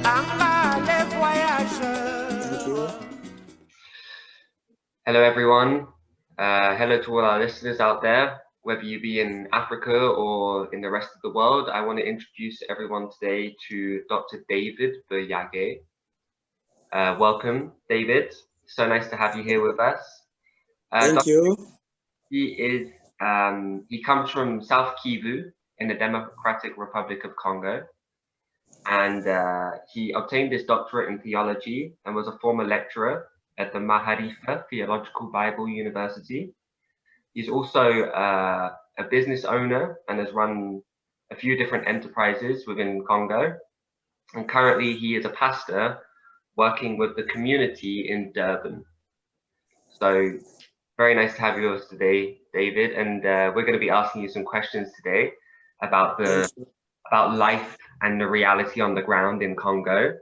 Thank you. Hello, everyone. Hello to all our listeners out there, whether you be in Africa or in the rest of the world. I want to introduce everyone today to Dr. David Biryage. Welcome, David. So nice to have you here with us. Thank you. He comes from South Kivu in the Democratic Republic of Congo. And he obtained his doctorate in theology and was a former lecturer at the Maharifa Theological Bible University. He's also a business owner and has run a few different enterprises within Congo. And currently he is a pastor working with the community in Durban. So very nice to have you with us today, David. And we're going to be asking you some questions today about life and the reality on the ground in Congo.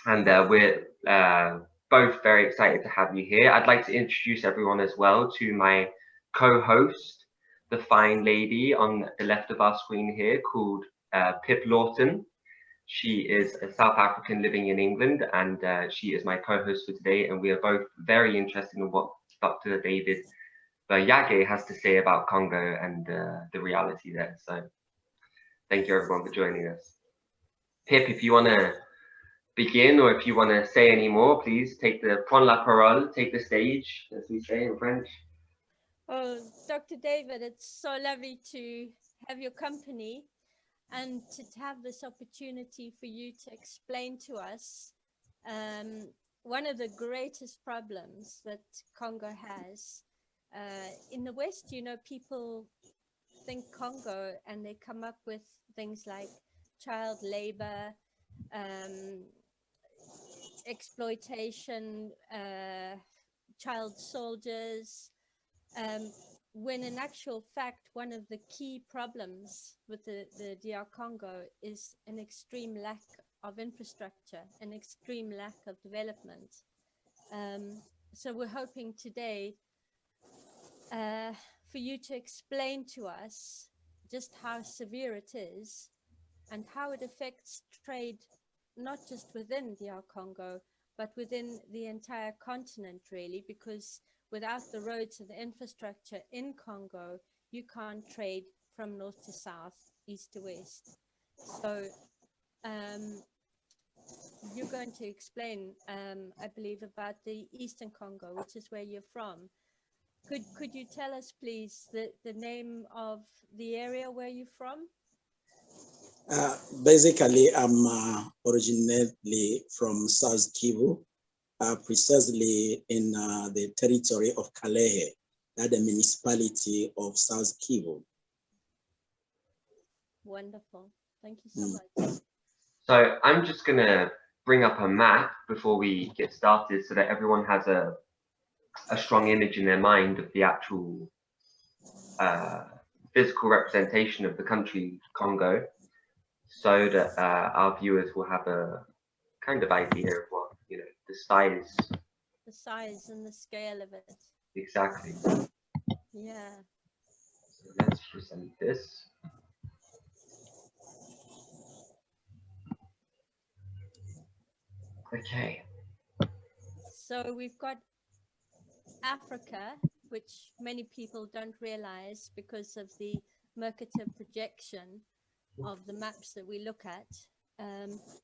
And we're both very excited to have you here. I'd like to introduce everyone as well to my co-host, the fine lady on the left of our screen here called Pip Lawton. She is a South African living in England, and she is my co-host for today. And we are both very interested in what Dr. David Biryage has to say about Congo and the reality there. So thank you everyone for joining us. Pip, if you want to begin, or if you want to say any more, please prends la parole, take the stage, as we say in French. Oh, Dr. David, it's so lovely to have your company and to have this opportunity for you to explain to us one of the greatest problems that Congo has. In the West, you know, people think Congo and they come up with things like child labor, exploitation, child soldiers, when in actual fact, one of the key problems with the D.R. Congo is an extreme lack of infrastructure, an extreme lack of development. So we're hoping today for you to explain to us just how severe it is and how it affects trade, not just within DR Congo, but within the entire continent, really, because without the roads and the infrastructure in Congo, you can't trade from north to south, east to west. So you're going to explain, I believe, about the Eastern Congo, which is where you're from. Could you tell us, please, the name of the area where you're from? Basically, I'm originally from South Kivu, precisely in the territory of Kalehe, that the municipality of South Kivu. Wonderful. Thank you so much. So I'm just going to bring up a map before we get started so that everyone has a strong image in their mind of the actual physical representation of the country Congo, so that our viewers will have a kind of idea of what, you know, the size and the scale of it. Exactly. Yeah. So let's present this. Okay. So we've got Africa, which many people don't realize because of the Mercator projection of the maps that we look at.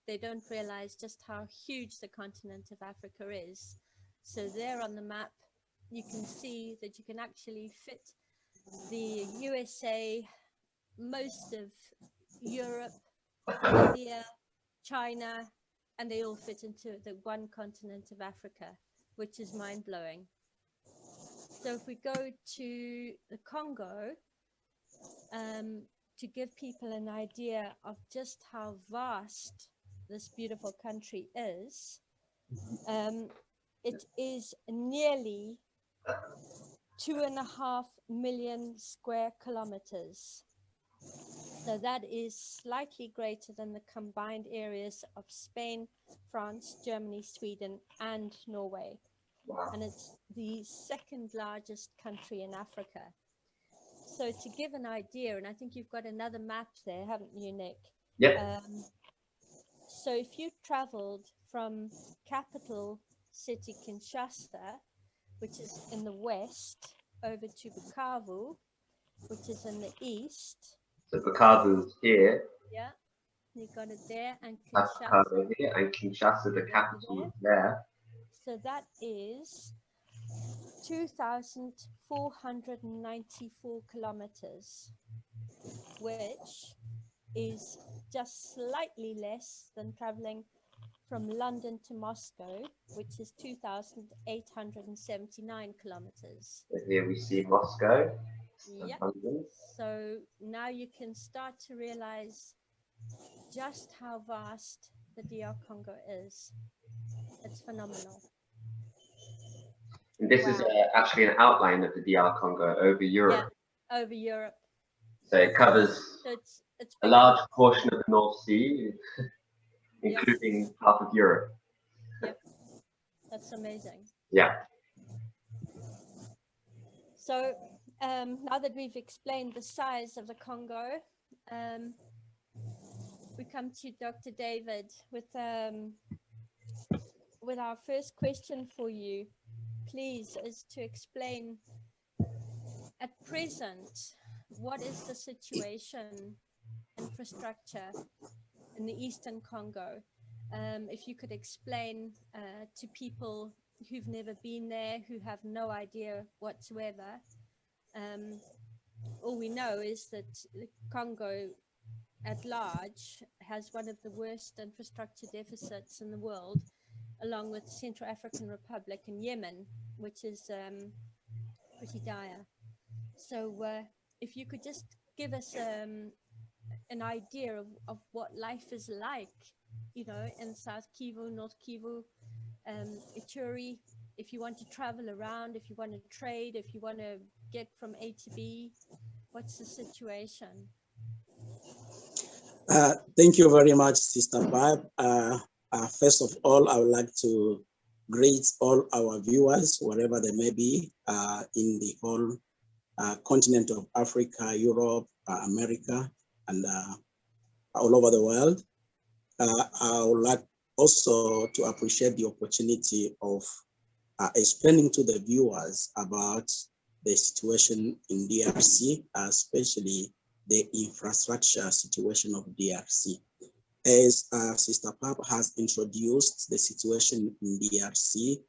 They don't realize just how huge the continent of Africa is. So there on the map, you can see that you can actually fit the USA, most of Europe, India, China, and they all fit into the one continent of Africa, which is mind-blowing. So if we go to the Congo, to give people an idea of just how vast this beautiful country is, it is nearly 2.5 million square kilometers. So that is slightly greater than the combined areas of Spain, France, Germany, Sweden, and Norway. Wow. And it's the second largest country in Africa. So to give an idea, and I think you've got another map there, haven't you, Nick? Yep. So if you traveled from capital city Kinshasa, which is in the west, over to Bukavu, which is in the east. So Bukavu's here. Yeah, you got it there, and That's Kinshasa. Bukavu here, and Kinshasa, the capital, is there. So that is 2,494 kilometers, which is just slightly less than traveling from London to Moscow, which is 2,879 kilometers. So here we see Moscow. Yep. London. So now you can start to realize just how vast the DR Congo is. It's phenomenal. And this is actually an outline of the DR Congo over Europe. Yeah, over Europe. So it covers it's a large portion of the North Sea, including half of Europe. Yep, that's amazing. Yeah. So now that we've explained the size of the Congo, we come to Dr. David with our first question for you, please, is to explain at present, what is the situation, infrastructure in the Eastern Congo? If you could explain to people who've never been there, who have no idea whatsoever. All we know is that the Congo at large has one of the worst infrastructure deficits in the world, along with Central African Republic and Yemen, which is pretty dire. So if you could just give us an idea of what life is like, you know, in South Kivu, North Kivu, Ituri, if you want to travel around, if you want to trade, if you want to get from A to B, what's the situation? Thank you very much, Sister Barb. First of all, I would like to greet all our viewers, wherever they may be, in the whole continent of Africa, Europe, America, and all over the world. I would like also to appreciate the opportunity of explaining to the viewers about the situation in D.R.C., especially the infrastructure situation of D.R.C. As Sister Pap has introduced the situation in D.R.C.,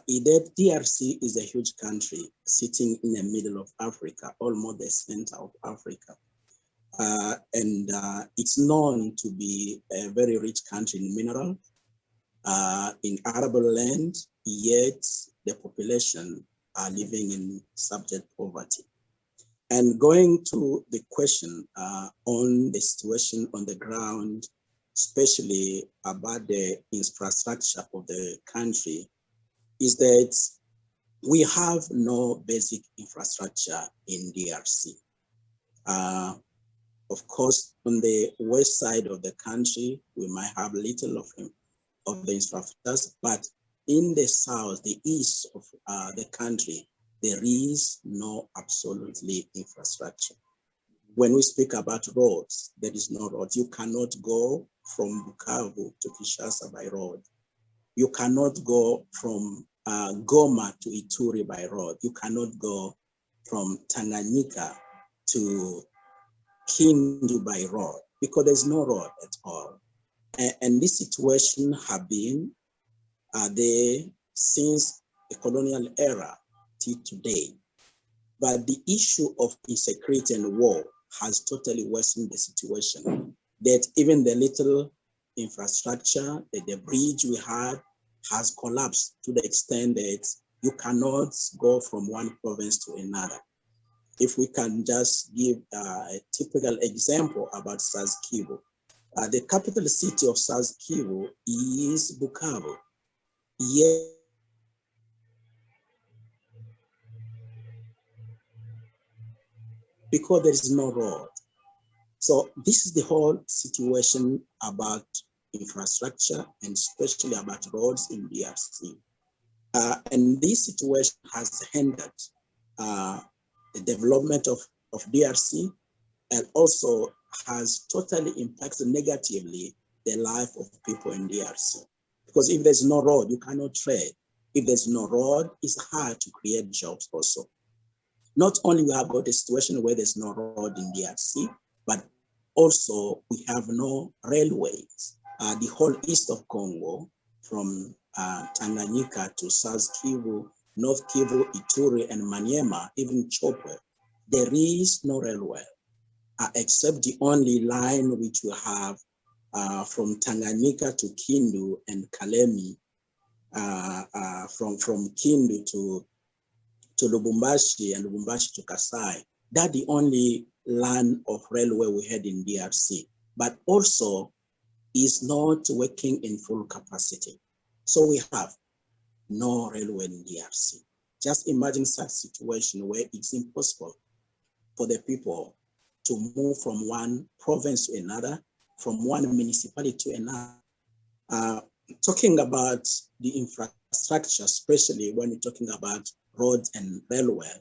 D.R.C. is a huge country sitting in the middle of Africa, almost the center of Africa. And it's known to be a very rich country in mineral, in arable land, yet the population are living in subject poverty. And going to the question on the situation on the ground, especially about the infrastructure of the country, is that we have no basic infrastructure in D.R.C. Of course, on the west side of the country, we might have little of the infrastructure, but in the south, the east of the country, there is no absolutely infrastructure. When we speak about roads, there is no road. You cannot go from Bukavu to Kinshasa by road. You cannot go from Goma to Ituri by road. You cannot go from Tanganyika to Kindu by road because there's no road at all. And this situation have been there since the colonial era till today. But the issue of insecurity and war has totally worsened the situation. That even the little infrastructure, the bridge we had has collapsed to the extent that you cannot go from one province to another. If we can just give a typical example about South Kivu, the capital city of South Kivu is Bukavu. Yet, because there is no road. So this is the whole situation about infrastructure and especially about roads in D.R.C. And this situation has hindered the development of D.R.C. and also has totally impacted negatively the life of people in DRC. Because if there's no road, you cannot trade. If there's no road, it's hard to create jobs also. Not only we have got a situation where there's no road in DRC, but also we have no railways. The whole east of Congo, from Tanganyika to South Kivu, North Kivu, Ituri, and Maniema, even Chopwe, there is no railway, except the only line which we have from Tanganyika to Kindu and Kalemi, from Kindu to Lubumbashi and Lubumbashi to Kasai. That's the only line of railway we had in DRC, but also is not working in full capacity. So we have no railway in DRC. Just imagine such situation where it's impossible for the people to move from one province to another, from one municipality to another. Talking about the infrastructure, especially when you're talking about roads and railway,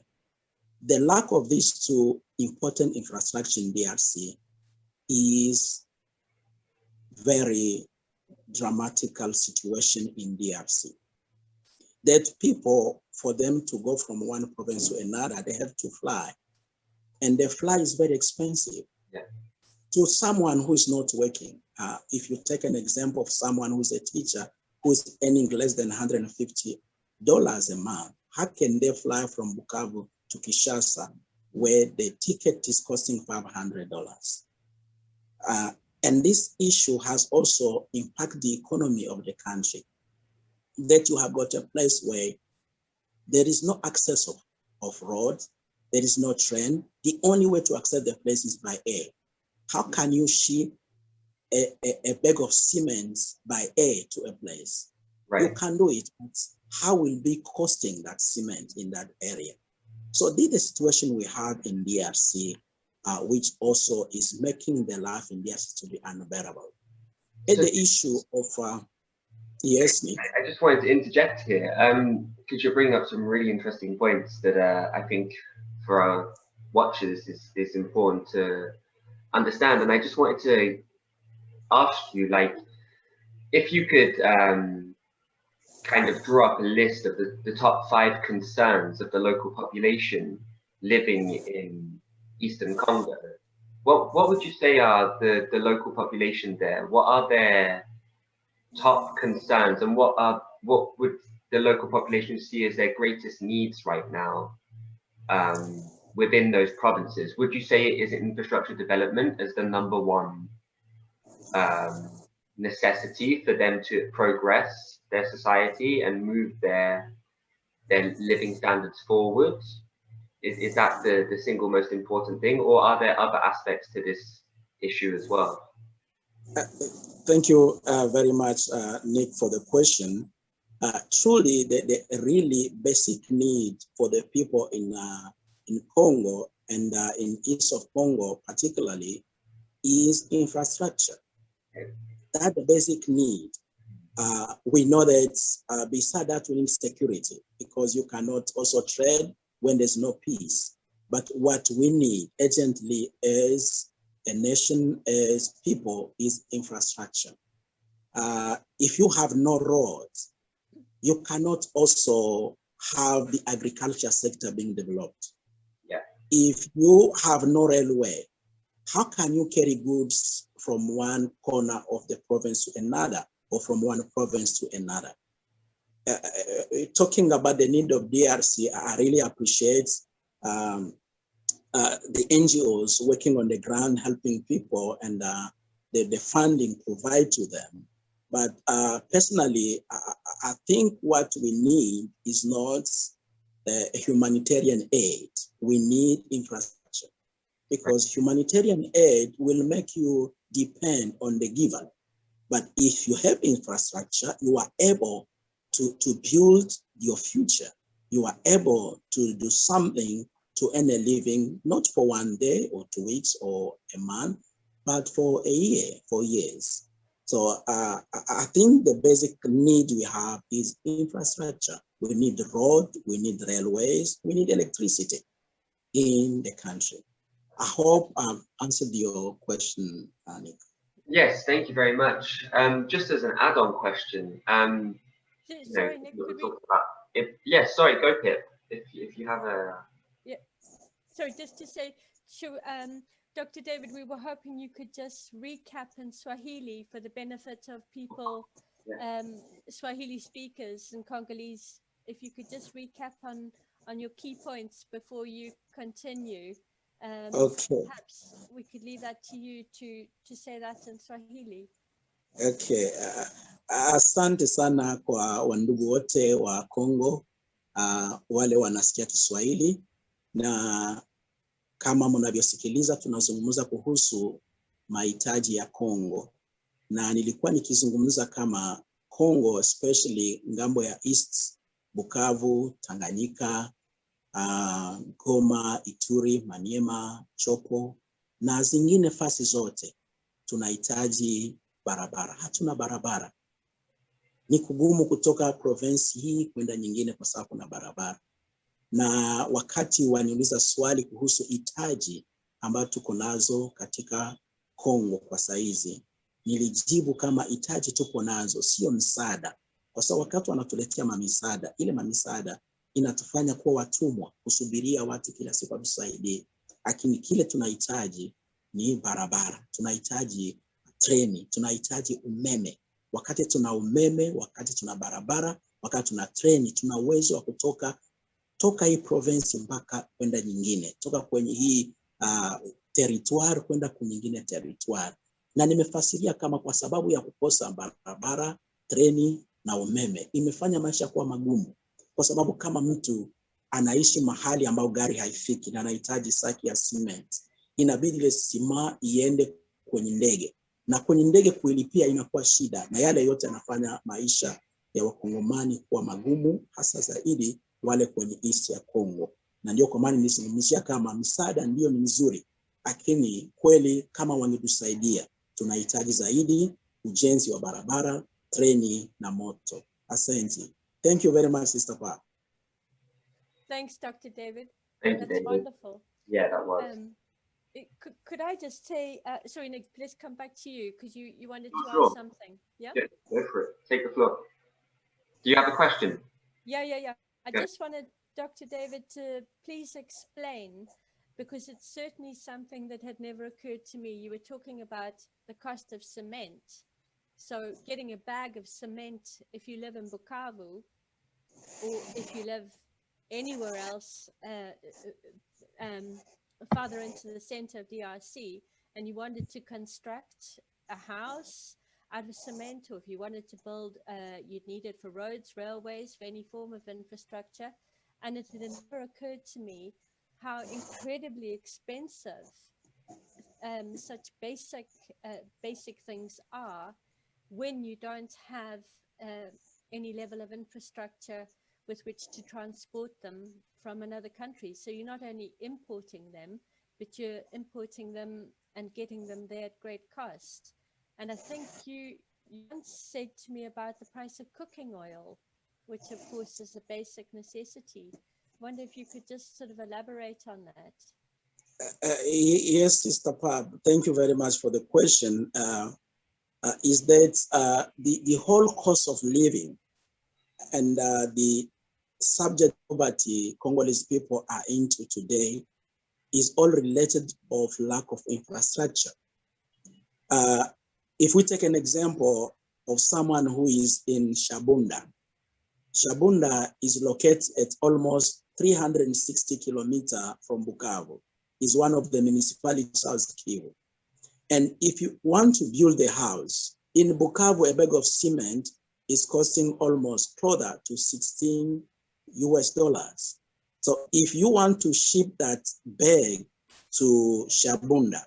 the lack of these two important infrastructure in DRC is very dramatical situation in DRC. That people, for them to go from one province to another, they have to fly. And the flight is very expensive. Yeah. To someone who is not working, if you take an example of someone who's a teacher who's earning less than $150 a month, how can they fly from Bukavu to Kinshasa where the ticket is costing $500? And this issue has also impacted the economy of the country. That you have got a place where there is no access of roads, there is no train. The only way to access the place is by air. How can you ship a bag of cement by air to a place? Right. You can do it, but how will be costing that cement in that area? So this is the situation we have in DRC, which also is making the life in DRC to be unbearable. And the issue of, yes, Nick. I just wanted to interject here, because you're bringing up some really interesting points that I think for our watchers is important to understand. And I just wanted to ask you, like, if you could kind of draw up a list of the top 5 concerns of the local population living in Eastern Congo, what would you say are the local population there? What are their top concerns, and what would the local population see as their greatest needs right now within those provinces? Would you say it is infrastructure development as the number one necessity for them to progress their society and move their living standards forward? Is that the single most important thing, or are there other aspects to this issue as well? Thank you very much, Nick, for the question. Truly, the really basic need for the people in Congo and in east of Congo particularly is infrastructure. Okay. That's the basic need. We know that beside that we need security, because you cannot also trade when there's no peace. But what we need urgently as a nation, as people, is infrastructure. If you have no roads, you cannot also have the agriculture sector being developed. Yeah. If you have no railway, how can you carry goods from one corner of the province to another, or from one province to another? Talking about the need of DRC, I really appreciate the NGOs working on the ground, helping people, and the funding provided to them. But personally, I think what we need is not humanitarian aid. We need infrastructure, because humanitarian aid will make you depend on the giver. But if you have infrastructure, you are able to build your future. You are able to do something to earn a living, not for one day or 2 weeks or a month, but for a year, for years. So I think the basic need we have is infrastructure. We need road, we need railways, we need electricity in the country. I hope I've answered your question, Nick. Yes, thank you very much. Just as an add-on question, Sorry, Nick, could we? Yes, sorry, go Pip. If you have a. Yeah, sorry, just to say, Dr. David, we were hoping you could just recap in Swahili for the benefit of people, Swahili speakers and Congolese. If you could just recap on your key points before you continue. Okay. Perhaps we could leave that to you to say that in Swahili. Okay. Asante sana kwa wandugu wote wa Congo, wale wanasikia Kiswahili, na kama mnavyosikiliza tunazungumza kuhusu mahitaji ya Congo, na nilikuwa nikizungumza kama Congo, especially ngambo ya East, Bukavu, Tanganyika, Goma, Ituri, Maniema, Chopo na zingine fasi zote tunahitaji barabara. Hatuna barabara. Ni kugumu kutoka province hii kwenda nyingine kwa sababu kuna barabara. Na wakati waniuliza swali kuhusu hitaji ambayo tuko nazo katika Kongo kwa saizi, nilijibu kama hitaji tuko nazo sio msaada, kwa sababu wakati wanatuletea mamisaada, ile mamisaada inatufanya kuwa watumwa kusubiria watu kila siku watusaidie. Lakini kile tunahitaji ni barabara, tunahitaji treni, tunahitaji umeme. Wakati tuna umeme, wakati tuna barabara, wakati tuna treni, tuna uwezo wa toka hii province mpaka kwenda nyingine, toka kwenye hii territoire kwenda kwenye nyingine territoire. Na nimefasiria kama kwa sababu ya kukosa barabara, treni na umeme imefanya maisha kuwa magumu, kwa sababu kama mtu anaishi mahali ambao gari haifiki na anahitaji saki ya cement, inabidi ile sima iende kwenye ndege, na kwenye ndege kuilipia inakuwa shida, na yale yote yanafanya maisha ya wakongomani kuwa magumu, hasa zaidi wale kwenye east ya Congo. Na ndio kwa maana nisimamishia kama msaada ndio ni mzuri, lakini kweli kama wangetusaidia, tunahitaji zaidi ujenzi wa barabara, treni na moto. Asante. Thank you very much, Sister Pa. Thanks, Dr. David. Thank you, That's David. wonderful. Yeah, that was. Could I just say, sorry, Nick, let's come back to you because you wanted to Sure. ask something. Yeah? Yeah, go for it. Take the floor. Do you have a question? Yeah. I just wanted Dr. David to please explain, because it's certainly something that had never occurred to me. You were talking about the cost of cement. So getting a bag of cement, if you live in Bukavu, or if you live anywhere else, farther into the center of D.R.C, and you wanted to construct a house out of cement, or if you wanted to build, you'd need it for roads, railways, for any form of infrastructure. And it had never occurred to me how incredibly expensive such basic things are when you don't have any level of infrastructure with which to transport them from another country. So you're not only importing them, but you're importing them and getting them there at great cost. And I think you once said to me about the price of cooking oil, which of course is a basic necessity. I wonder if you could just sort of elaborate on that. Yes, Sister Pab, thank you very much for the question. Is that the whole cost of living and the subject poverty Congolese people are into today is all related of lack of infrastructure. If we take an example of someone who is in Shabunda, Shabunda is located at almost 360 kilometers from Bukavu, is one of the municipalities of South Kivu. And if you want to build a house, in Bukavu, a bag of cement is costing almost closer to $16 US. So if you want to ship that bag to Shabunda,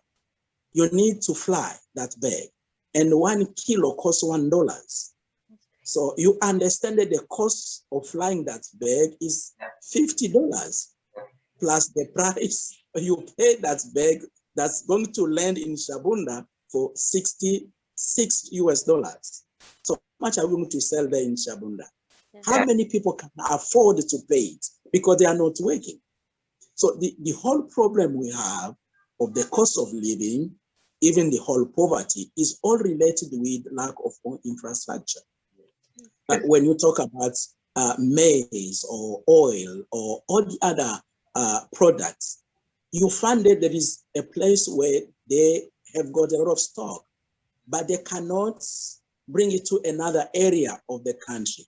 you need to fly that bag, and 1 kilo costs $1. So you understand that the cost of flying that bag is $50 plus the price you pay that bag that's going to land in Shabunda for $66 US. So how much are we going to sell there in Shabunda? Yeah. How many people can afford to pay it because they are not working? So the whole problem we have of the cost of living even the whole poverty, is all related with lack of infrastructure. But when you talk about maize or oil or all the other products, you find that there is a place where they have got a lot of stock, but they cannot bring it to another area of the country.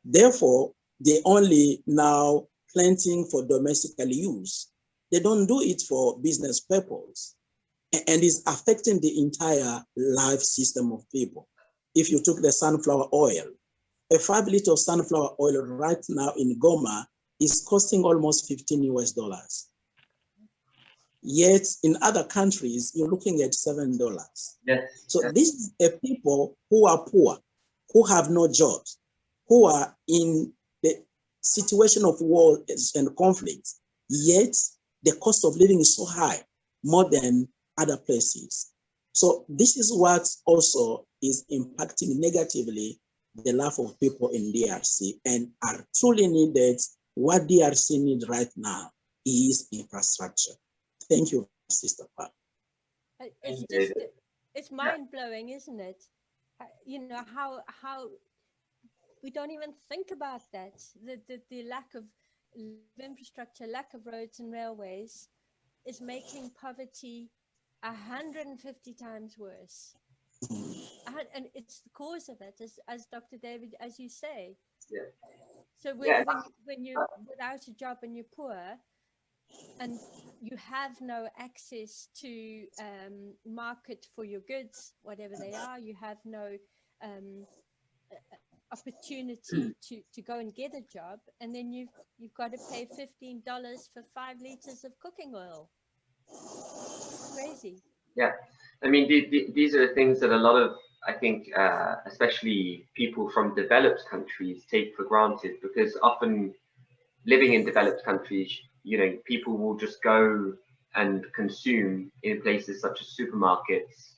Therefore, they only now planting for domestic use. They don't do it for business purpose, and it's affecting the entire life system of people. If you took the sunflower oil, a 5 liter of sunflower oil right now in Goma is costing almost $15 US. Yet in other countries, you're looking at $7. Yes. So these are people who are poor, who have no jobs, who are in the situation of war and conflict, yet the cost of living is so high, more than other places. So this is what also is impacting negatively the life of people in DRC, and are truly needed. What DRC needs right now is infrastructure. Thank you, Sister Pat. It's mind-blowing, isn't it? You know, how we don't even think about that. The lack of infrastructure, lack of roads and railways is making poverty 150 times worse. And it's the cause of it, as Dr. David, as you say. Yeah. So when you're without a job and you're poor, and you have no access to market for your goods, whatever they are, you have no opportunity to go and get a job, and then you've got to pay $15 for 5 liters of cooking oil. It's crazy. Yeah, I mean, these are the things that a lot of, I think, especially people from developed countries take for granted, because often living in developed countries, you know, people will just go and consume in places such as supermarkets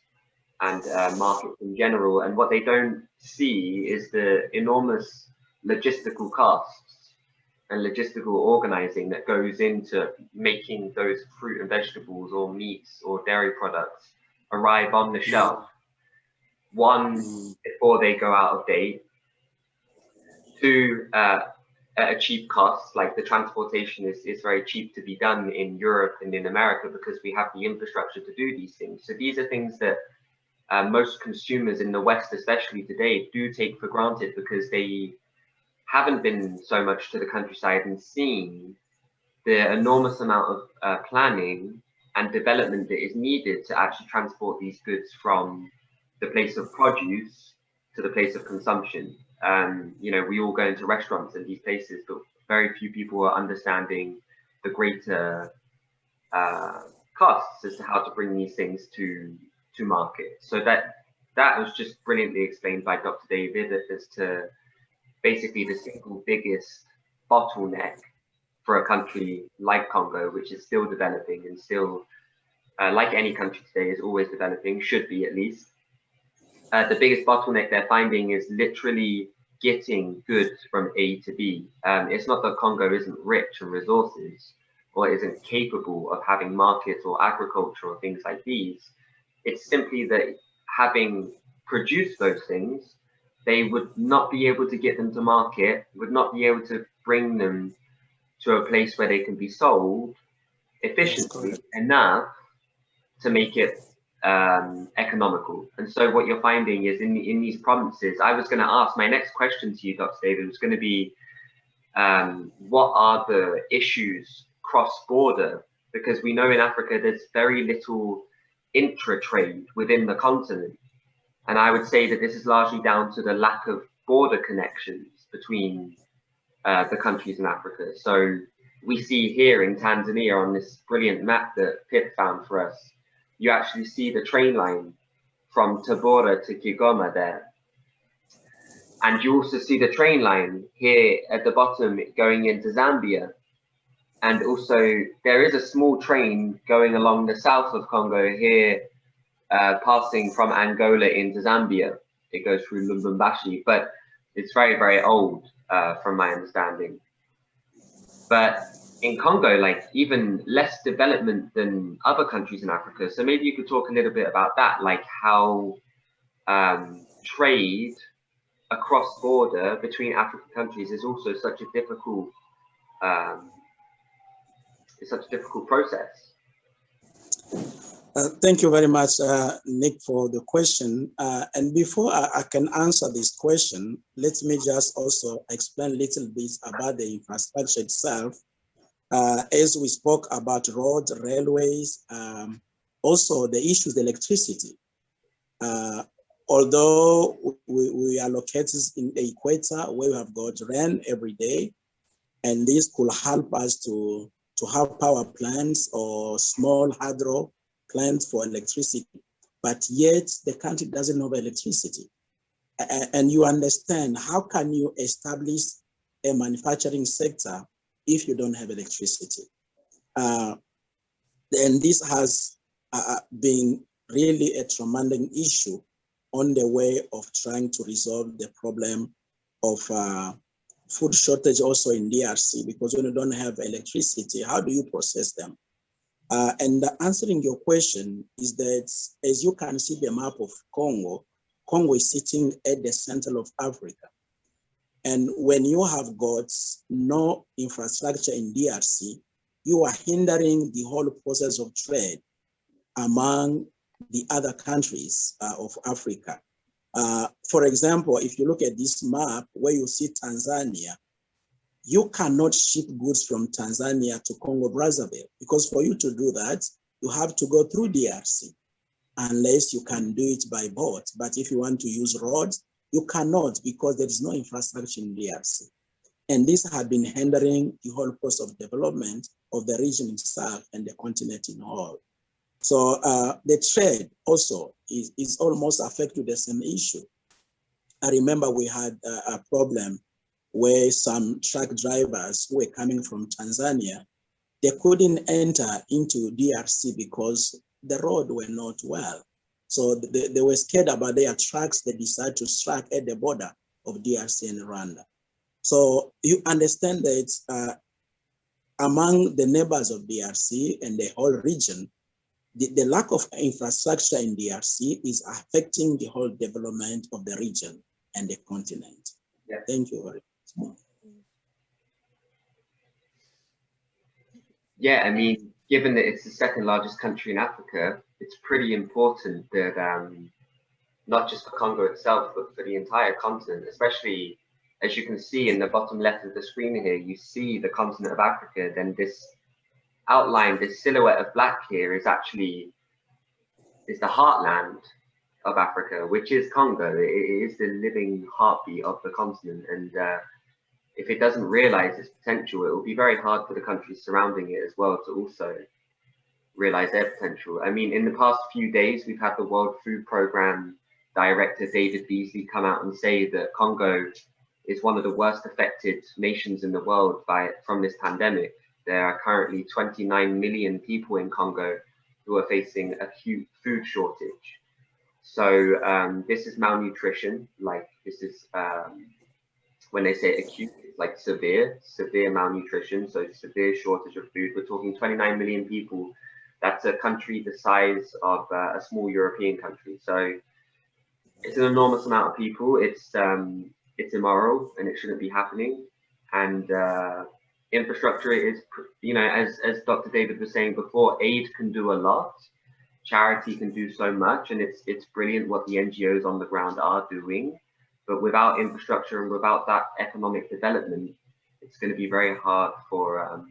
and markets in general. And what they don't see is the enormous logistical costs and logistical organizing that goes into making those fruit and vegetables or meats or dairy products arrive on the shelf. One, before they go out of date. Two, at a cheap cost. Like the transportation is very cheap to be done in Europe and in America, because we have the infrastructure to do these things. So these are things that most consumers in the West, especially today, do take for granted, because they haven't been so much to the countryside and seen the enormous amount of planning and development that is needed to actually transport these goods from the place of produce to the place of consumption. You know, we all go into restaurants in these places, but very few people are understanding the greater costs as to how to bring these things to market. So that was just brilliantly explained by Dr. David as to basically the single biggest bottleneck for a country like Congo, which is still developing and still, like any country today, is always developing, should be at least. The biggest bottleneck they're finding is literally getting goods from A to B. It's not that Congo isn't rich in resources or isn't capable of having markets or agriculture or things like these. It's simply that having produced those things, they would not be able to get them to market, would not be able to bring them to a place where they can be sold efficiently enough to make it economical. And so what you're finding is in these provinces, I was going to ask, my next question to you, Dr. David, was going to be, what are the issues cross-border? Because we know in Africa there's very little intra-trade within the continent. And I would say that this is largely down to the lack of border connections between the countries in Africa. So we see here in Tanzania on this brilliant map that Pip found for us, you actually see the train line from Tabora to Kigoma there. And you also see the train line here at the bottom going into Zambia. And also there is a small train going along the south of Congo here, passing from Angola into Zambia. It goes through Lubumbashi, but it's very, very old from my understanding. But in Congo, like even less development than other countries in Africa. So maybe you could talk a little bit about that, like how trade across border between African countries is also such a difficult, it's such a difficult process. Thank you very much, Nick, for the question. And before I can answer this question, let me just also explain a little bit about the infrastructure itself. As we spoke about roads, railways, also the issue of electricity. Although we are located in the equator where we have got rain every day, and this could help us to have power plants or small hydro plants for electricity, but yet the country doesn't have electricity. And you understand, how can you establish a manufacturing sector if you don't have electricity? And this has been really a tremendous issue on the way of trying to resolve the problem of food shortage also in D.R.C, because when you don't have electricity, how do you process them? And answering your question is that, as you can see the map of Congo, Congo is sitting at the center of Africa. And when you have got no infrastructure in D.R.C, you are hindering the whole process of trade among the other countries of Africa. For example, if you look at this map where you see Tanzania, you cannot ship goods from Tanzania to Congo Brazzaville, because for you to do that, you have to go through D.R.C, unless you can do it by boat. But if you want to use roads, you cannot, because there is no infrastructure in D.R.C. And this has been hindering the whole process of development of the region itself and the continent in whole. So the trade also is almost affected the same issue. I remember we had a problem where some truck drivers who were coming from Tanzania, they couldn't enter into D.R.C because the road were not well. So they were scared about their trucks. They decided to strike at the border of D.R.C and Rwanda. So you understand that among the neighbors of D.R.C and the whole region, the lack of infrastructure in D.R.C is affecting the whole development of the region and the continent. Yeah. Thank you very much. Yeah, I mean, given that it's the second largest country in Africa, it's pretty important that not just for Congo itself, but for the entire continent, especially as you can see in the bottom left of the screen here, you see the continent of Africa. Then this outline, this silhouette of black here is actually the heartland of Africa, which is Congo. It is the living heartbeat of the continent. And if it doesn't realize its potential, it will be very hard for the countries surrounding it as well to also realize their potential. I mean, in the past few days, we've had the World Food Programme Director David Biryage come out and say that Congo is one of the worst affected nations in the world from this pandemic. There are currently 29 million people in Congo who are facing acute food shortage. So this is malnutrition, like this is, when they say acute, it's like severe malnutrition, so severe shortage of food. We're talking 29 million people. That's a country the size of a small European country. So it's an enormous amount of people. It's immoral and it shouldn't be happening. And infrastructure is, you know, as Dr. David was saying before, aid can do a lot. Charity can do so much, and it's brilliant what the NGOs on the ground are doing. But without infrastructure and without that economic development, it's going to be very hard for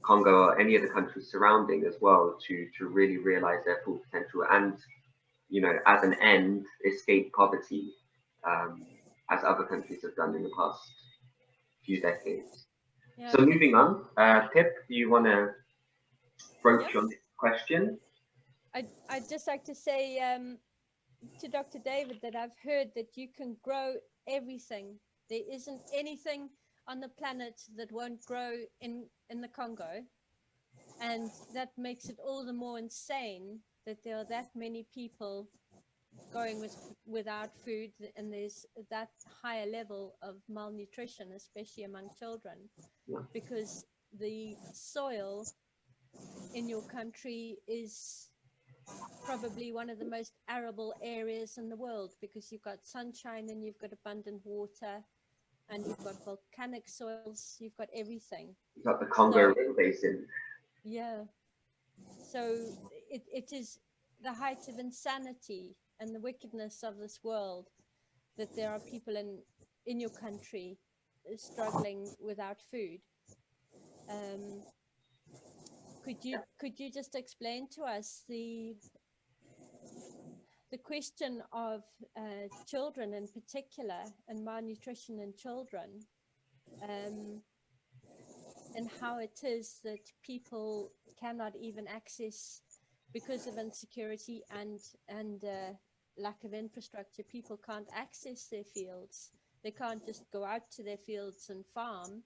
Congo or any of the countries surrounding as well to really realize their full potential and, you know, as an end, escape poverty, as other countries have done in the past few decades. Yeah. So moving on, Pip, do you want to broach on this question? I'd just like to say to Dr. David that I've heard that you can grow everything. There isn't anything on the planet that won't grow in the Congo. And that makes it all the more insane that there are that many people going without food, and there's that higher level of malnutrition, especially among children, because the soil in your country is probably one of the most arable areas in the world, because you've got sunshine and you've got abundant water and you've got volcanic soils, you've got everything. You've got the Congo River Basin. Yeah. So it is the height of insanity and the wickedness of this world that there are people in your country struggling without food. Could you just explain to us the question of children in particular, and malnutrition in children, and how it is that people cannot even access, because of insecurity and lack of infrastructure, people can't access their fields. They can't just go out to their fields and farm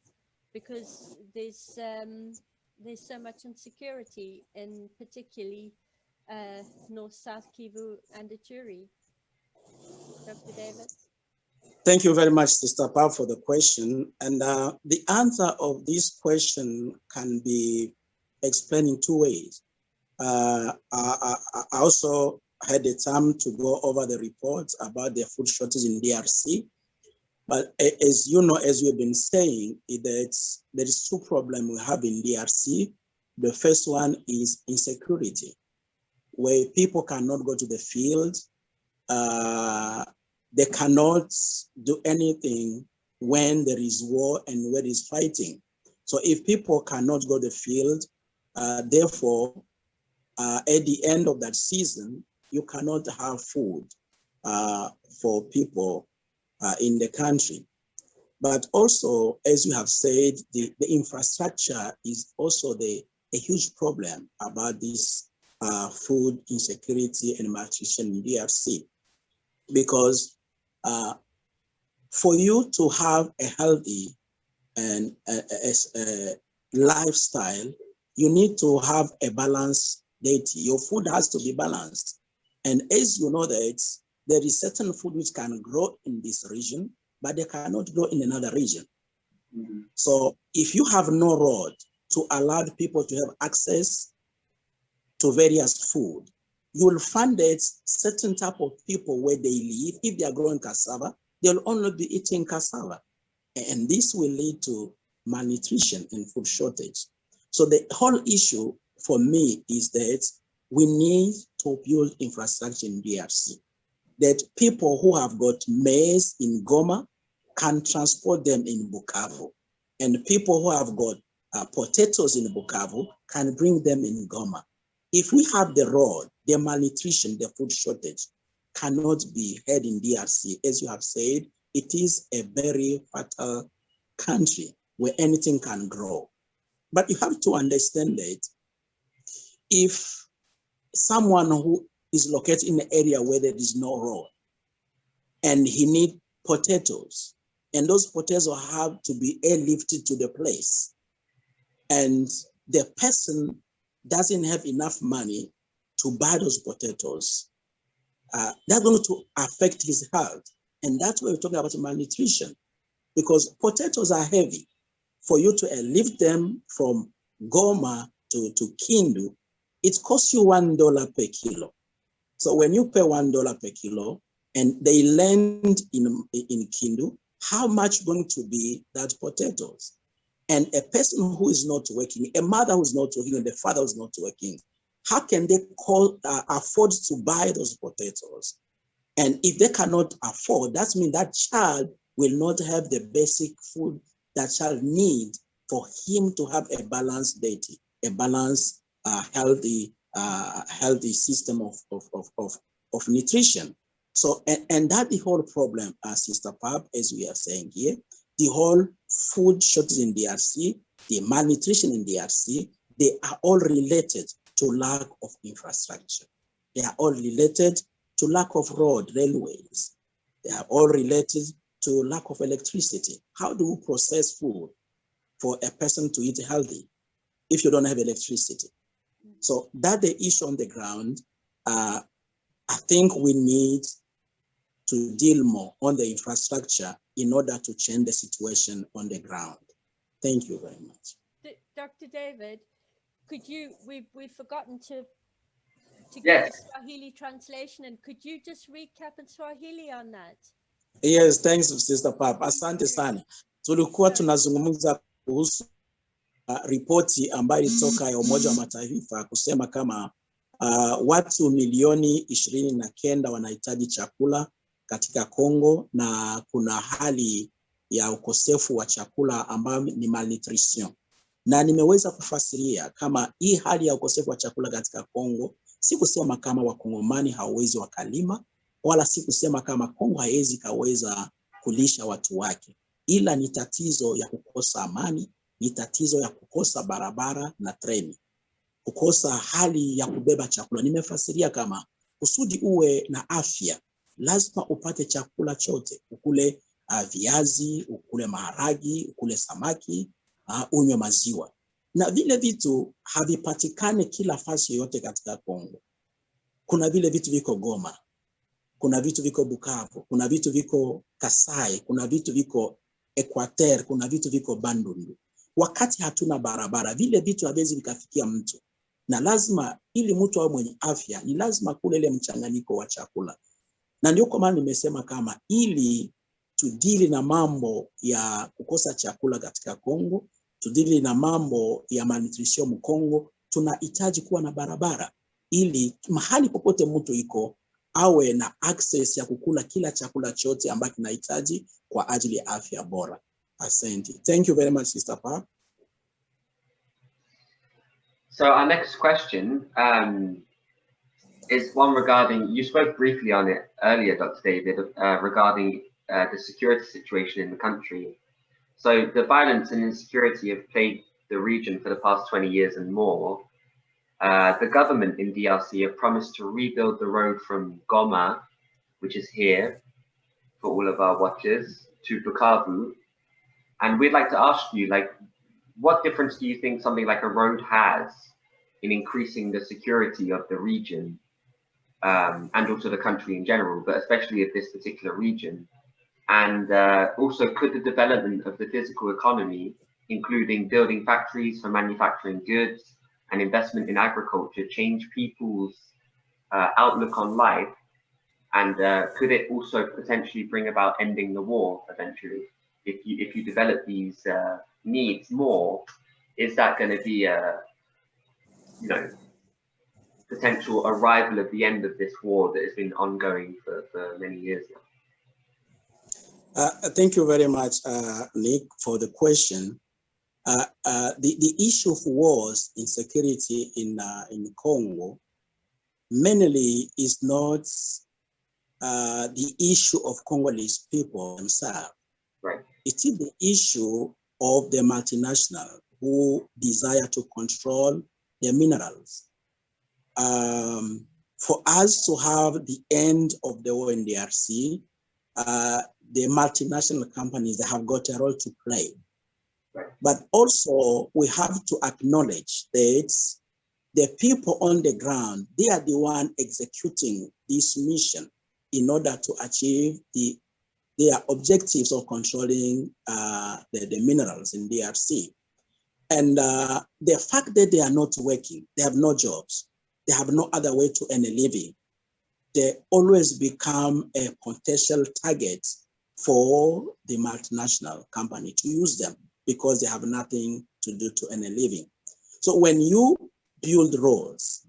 because there's so much insecurity in particularly North, South Kivu and Ituri. Dr. David? Thank you very much, Sister Pab, for the question. And the answer of this question can be explained in two ways. I also had the time to go over the reports about the food shortage in D.R.C. But as you know, as we've been saying, there is two problems we have in D.R.C. The first one is insecurity, where people cannot go to the field. They cannot do anything when there is war and where there is fighting. So if people cannot go to the field, therefore, at the end of that season, you cannot have food for people in the country. But also, as you have said, the infrastructure is also a huge problem about this food insecurity and malnutrition in D.R.C. Because for you to have a healthy and a lifestyle, you need to have a balanced diet. Your food has to be balanced. And as you know that there is certain food which can grow in this region, but they cannot grow in another region. Mm-hmm. So if you have no road to allow people to have access to various food, you will find that certain type of people where they live, if they are growing cassava, they'll only be eating cassava. And this will lead to malnutrition and food shortage. So the whole issue for me is that we need to build infrastructure in D.R.C. that people who have got maize in Goma can transport them in Bukavu. And people who have got potatoes in Bukavu can bring them in Goma. If we have the road, the malnutrition, the food shortage cannot be had in D.R.C. As you have said, it is a very fertile country where anything can grow. But you have to understand that if someone who is located in an area where there is no road and he needs potatoes, and those potatoes have to be airlifted to the place, and the person doesn't have enough money to buy those potatoes, that's going to affect his health. And that's why we're talking about malnutrition, because potatoes are heavy. For you to lift them from Goma to Kindu, it costs you $1 per kilo. So when you pay $1 per kilo and they land in Kindu, how much going to be that potatoes? And a person who is not working, a mother who is not working, and the father who is not working, how can they afford to buy those potatoes? And if they cannot afford, that means that child will not have the basic food that child needs for him to have a balanced diet, a balanced, healthy system of nutrition. So, and that the whole problem, Sister Pab, as we are saying here, the whole food shortage in D.R.C., the malnutrition in D.R.C., they are all related to lack of infrastructure. They are all related to lack of road, railways. They are all related to lack of electricity. How do we process food for a person to eat healthy if you don't have electricity? So that's the issue on the ground. I think we need to deal more on the infrastructure in order to change the situation on the ground. Thank you very much. Dr. David, could you, we've forgotten to get Yes. the Swahili translation, and could you just recap in Swahili on that? Yes, thanks Sister Pap. Asante sana. Tulikuwa tunazungumza kuhusu ripoti ambayo ilitoka ya Umoja wa Mataifa kusema kama watu milioni 29 wanahitaji chakula katika Congo, na kuna hali ya ukosefu wa chakula ambayo ni malnutrition. Na nimeweza kufasiria kama hii hali ya ukosefu wa chakula katika Congo, si kusema kama wakongomani hawawezi wakalima, wala si kusema kama Congo haiwezi kaweza kulisha watu wake, ila ni tatizo ya kukosa amani, ni tatizo ya kukosa barabara na treni, kukosa hali ya kubeba chakula. Nimefasiria kama kusudi uwe na afya, lazima upate chakula chote, ukule viazi, ukule maharagi, ukule samaki, unywe maziwa. Na vile vitu havipatikane kila fasi yote katika Kongo. Kuna vile vitu viko Goma, kuna vitu viko Bukavu, kuna vitu viko Kasai, kuna vitu viko Equateur, kuna vitu viko Bandundu. Wakati hatuna barabara, vile vitu haviwezi vikafikia mtu. Na lazima, ili mtu awe mwenye afya, ni lazima kule ile mchanganyiko wa chakula. Na ndio kwa maana nimesema kama ili tudili na mambo ya kukosa chakula katika Kongo, tudili na mambo ya malnutrition Mkongo, tunahitaji kuwa na barabara, ili mahali popote mtu iko awe na access ya kukula kila chakula chote ambacho kinahitaji kwa ajili ya afya bora. Asante. Thank you very much, Sister Pap. So our next question is one regarding, you spoke briefly on it earlier, Dr. David, regarding the security situation in the country. So the violence and insecurity have plagued the region for the past 20 years and more. The government in D.R.C have promised to rebuild the road from Goma, which is here for all of our watchers, to Bukavu. And we'd like to ask you, like, what difference do you think something like a road has in increasing the security of the region, and also the country in general, but especially of this particular region? And also, could the development of the physical economy, including building factories for manufacturing goods and investment in agriculture, change people's outlook on life? And could it also potentially bring about ending the war eventually? If you develop these needs more, is that going to be a, you know, potential arrival of the end of this war that has been ongoing for many years now? Thank you very much, Nick, for the question. The issue of wars, insecurity in Congo, mainly is not the issue of Congolese people themselves. Right. It is the issue of the multinational who desire to control the minerals. For us to have the end of the war in D.R.C, the multinational companies, they have got a role to play. Right. But also we have to acknowledge that the people on the ground, they are the one executing this mission in order to achieve their objectives of controlling the minerals in D.R.C. And the fact that they are not working, they have no jobs, they have no other way to earn a living, they always become a potential target for the multinational company to use them because they have nothing to do to earn a living. So when you build roads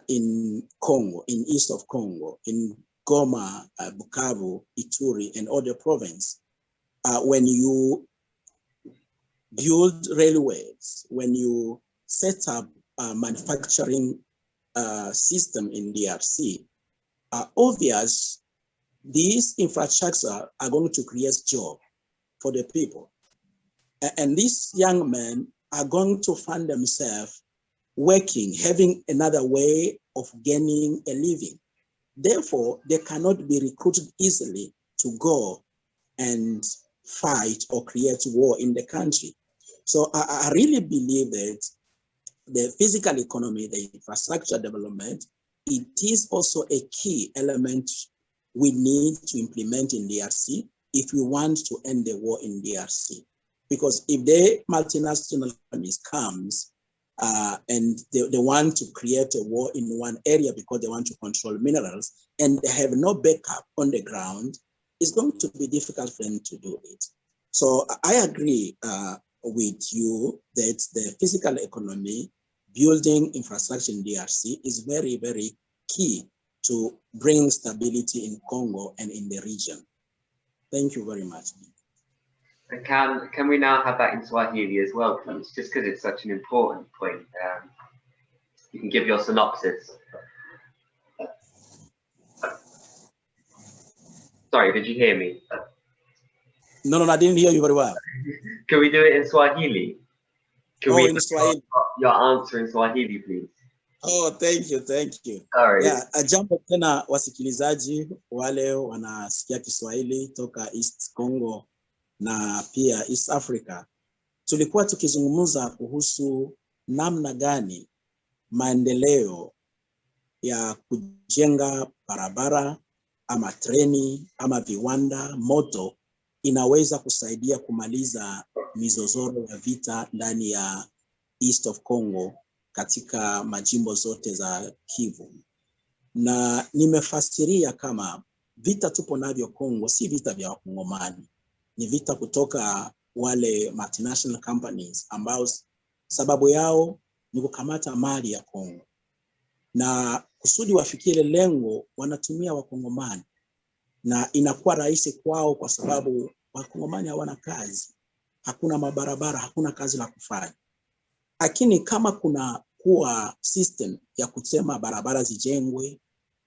in Congo, in east of Congo, in Goma, Bukavu, Ituri, and other provinces, when you build railways, when you set up a manufacturing system in D.R.C, obvious these infrastructure are going to create jobs for the people. And these young men are going to find themselves working, having another way of gaining a living. Therefore, they cannot be recruited easily to go and fight or create war in the country. So I really believe that the physical economy, the infrastructure development, it is also a key element we need to implement in D.R.C if we want to end the war in D.R.C. Because if the multinational companies comes and they want to create a war in one area because they want to control minerals and they have no backup on the ground, it's going to be difficult for them to do it. So I agree with you that the physical economy, building infrastructure in D.R.C. is very, very key to bring stability in Congo and in the region. Thank you very much. And can we now have that in Swahili as well, please? Just because it's such an important point. You can give your synopsis. Sorry, did you hear me? No, I didn't hear you very well. Can we do it in Swahili? Can we in Swahili? Your answer in Swahili, please. Oh, thank you. Sorry. Yeah, jambo tena wasikilizaji wale wanasikia Kiswahili toka East Congo na pia East Africa. Tulikuwa tukizungumza kuhusu namna gani maendeleo ya kujenga barabara ama treni ama viwanda moto inaweza kusaidia kumaliza mizozoro ya vita ndani ya East of Congo katika majimbo zote za Kivu. Na nimefasiria kama vita tupo navyo Congo si vita vya Wakongomani, ni vita kutoka wale multinational companies ambao sababu yao ni kukamata mali ya Congo, na kusudi wafikie ile lengo wanatumia Wakongomani, na inakuwa rahisi kwao kwa sababu Wakongomani hawana kazi, hakuna mabarabara, hakuna kazi la kufanya. Lakini kama kuna kuwa system ya kusema barabara zijengwe,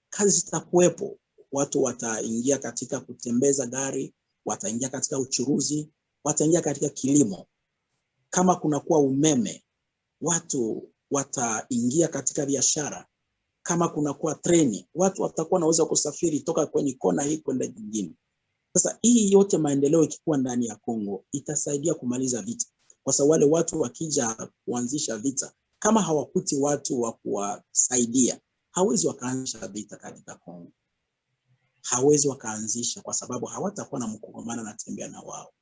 kazi zitakuwepo, watu wataingia katika kutembeza gari, wataingia katika uchuruzi, wataingia katika kilimo. Kama kuna kuwa umeme, watu wataingia katika biashara. Kama kuna kuwa treni, watu watakuwa naweza kusafiri toka kwenye kona hii kwenda nyingine. Sasa hii yote maendeleo ikikuwa ndani ya Congo itasaidia kumaliza vita. Kwa sababu wale watu wakija kuanzisha vita, kama hawakuti watu wa kuwasaidia, hawezi wakaanzisha vita katika Congo. Hawezi wakaanzisha kwa sababu hawatakuwa na Mkongomani anatembea na wao.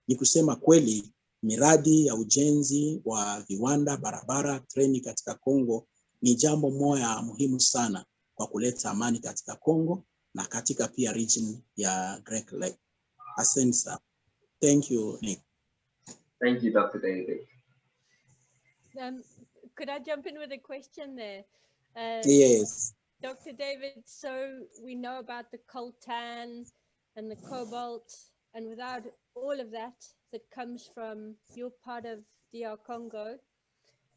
Ni kusema kweli miradi ya ujenzi wa viwanda, barabara, treni katika Congo ni jambo moja muhimu sana kwa kuleta amani katika Congo na katika pia region ya Great Lake. Asante sana. Thank you, Nick. Thank you, Dr. David. Could I jump in with a question there? Yes. Dr. David, so we know about the coltan and the cobalt, and without all of that comes from your part of DR Congo,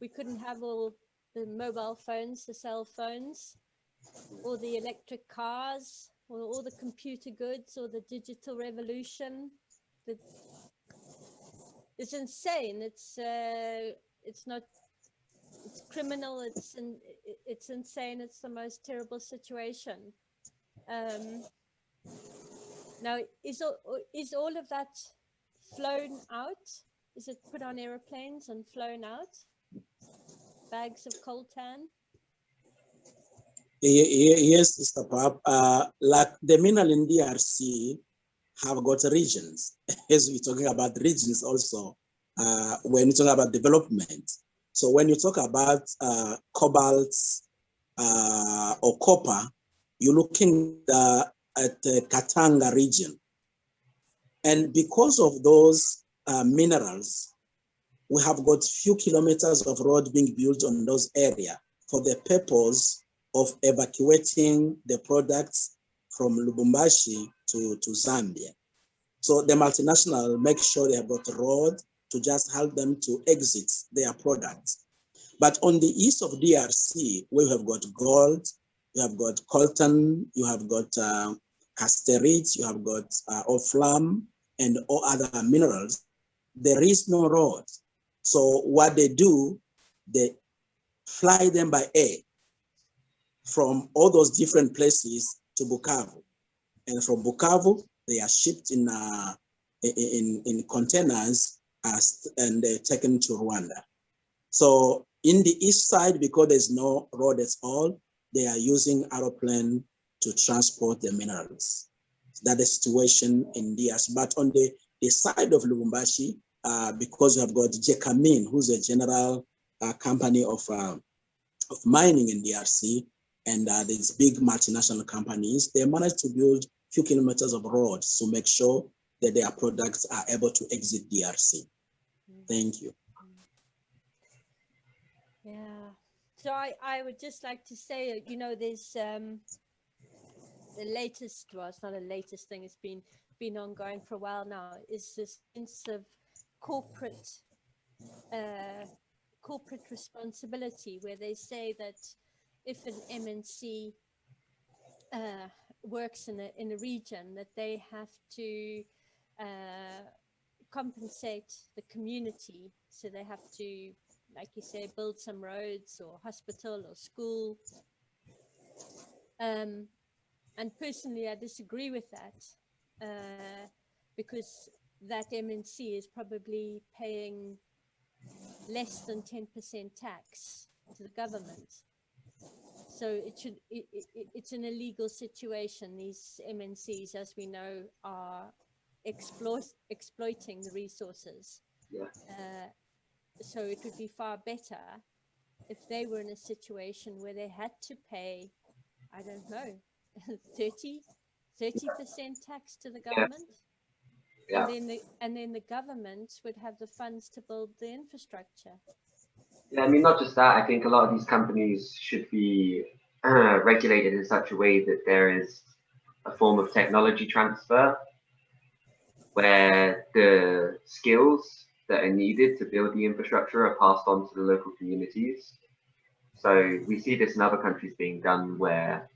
we couldn't have all the mobile phones, the cell phones, or the electric cars, or all the computer goods, or the digital revolution. It's insane. It's not. It's criminal. It's insane. It's the most terrible situation. Now, is all of that flown out? Is it put on airplanes and flown out? Bags of coltan? Yes, Mr. Pap. Like the mineral in D.R.C. have got regions. As we're talking about regions also, when you talk about development. So when you talk about cobalt or copper, you're looking at the Katanga region. And because of those minerals, we have got few kilometers of road being built on those areas for the purpose of evacuating the products from Lubumbashi to Zambia. So the multinational make sure they have got a road to just help them to exit their products. But on the east of D.R.C., we have got gold, you have got coltan, you have got casterite, you have got orphan and all other minerals. There is no road. So what they do, they fly them by air from all those different places to Bukavu. And from Bukavu, they are shipped in containers and taken to Rwanda. So in the east side, because there's no road at all, they are using aeroplane to transport the minerals. That's the situation in D.R.C. But on the side of Lubumbashi, because you have got Jekamin, who's a general company of mining in D.R.C, and these big multinational companies, they managed to build a few kilometers of roads to make sure that their products are able to exit D.R.C. Thank you. Yeah. So I would just like to say, you know, there's the latest, well, it's not a latest thing, it's been ongoing for a while now, is this sense of corporate responsibility, where they say that if an MNC works in a region, that they have to compensate the community. So they have to, like you say, build some roads or hospital or school. And personally, I disagree with that, because that MNC is probably paying less than 10% tax to the government. So it's an illegal situation. These MNCs, as we know, are exploiting the resources. Yeah. So it would be far better if they were in a situation where they had to pay, I don't know, 30% tax to the government. Yeah. And then the government would have the funds to build the infrastructure. Yeah, I mean, not just that. I think a lot of these companies should be regulated in such a way that there is a form of technology transfer, where the skills that are needed to build the infrastructure are passed on to the local communities. So we see this in other countries being done, where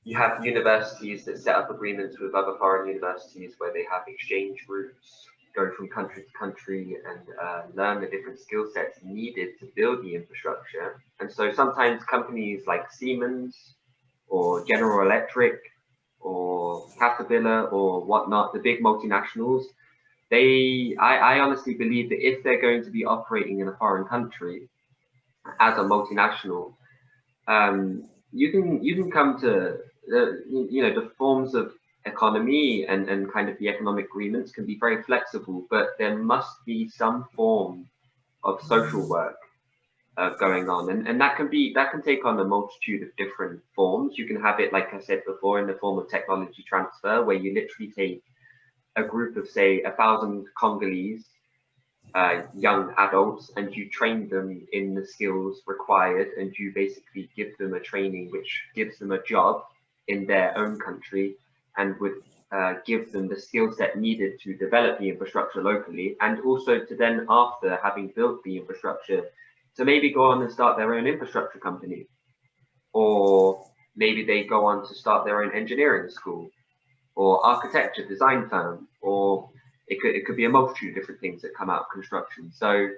you have universities that set up agreements with other foreign universities where they have exchange routes, go from country to country and learn the different skill sets needed to build the infrastructure. And so sometimes companies like Siemens or General Electric or Caterpillar or whatnot, the big multinationals, I honestly believe that if they're going to be operating in a foreign country as a multinational, you can come to the forms of economy and kind of the economic agreements can be very flexible, but there must be some form of social work going on, and that can take on a multitude of different forms. You can have it, like I said before, in the form of technology transfer, where you literally take a group of, say, 1,000 Congolese young adults, and you train them in the skills required, and you basically give them a training which gives them a job in their own country, and would give them the skill set needed to develop the infrastructure locally, and also to then, after having built the infrastructure, to maybe go on and start their own infrastructure company, or maybe they go on to start their own engineering school or architecture design firm, or it could be a multitude of different things that come out of construction. So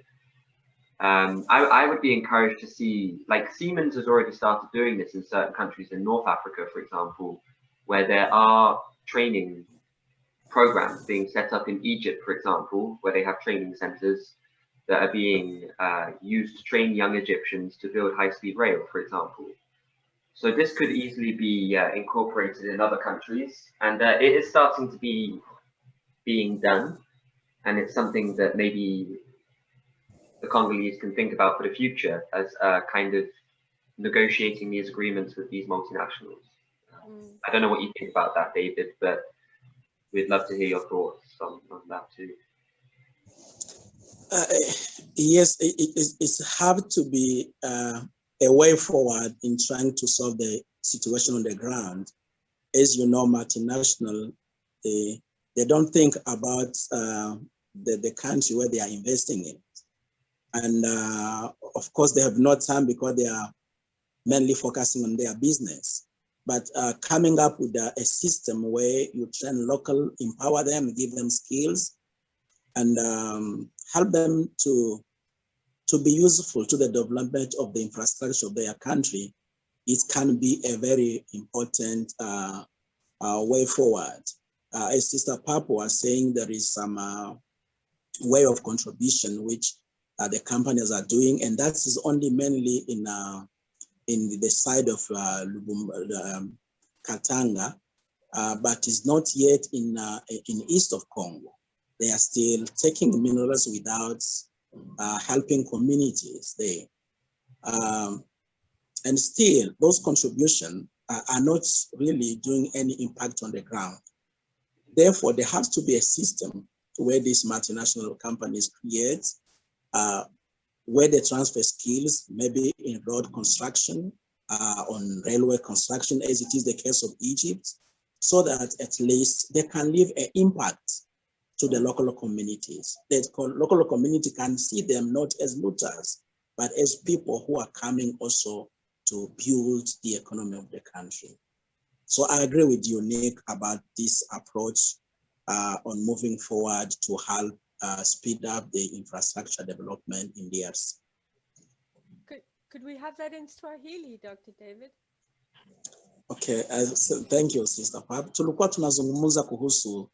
I would be encouraged to see, like Siemens has already started doing this in certain countries in North Africa, for example, where there are training programs being set up in Egypt, for example, where they have training centers that are being used to train young Egyptians to build high-speed rail, for example. So this could easily be incorporated in other countries, and it is starting to be being done, and it's something that maybe the Congolese can think about for the future as kind of negotiating these agreements with these multinationals. I don't know what you think about that, David, but we'd love to hear your thoughts on that too. Yes, it's have to be a way forward in trying to solve the situation on the ground. As you know, multinational, they don't think about the country where they are investing in. And of course, they have no time because they are mainly focusing on their business. But coming up with a system where you train local, empower them, give them skills, and help them to be useful to the development of the infrastructure of their country, it can be a very important way forward. As Sister Papa was saying, there is some way of contribution which the companies are doing, and that is only mainly in the side of Katanga, but is not yet in east of Congo. They are still taking minerals without helping communities there. And still, those contributions are not really doing any impact on the ground. Therefore, there has to be a system where these multinational companies create, where they transfer skills, maybe in road construction, on railway construction, as it is the case of Egypt, so that at least they can leave an impact to the local communities. The local community can see them not as looters, but as people who are coming also to build the economy of the country. So I agree with you, Nick, about this approach on moving forward to help speed up the infrastructure development in D.R.C. Could we have that in Swahili, Dr. David? Okay, so thank you, Sister Pab. Tulikuwa tunazungumza kuhusu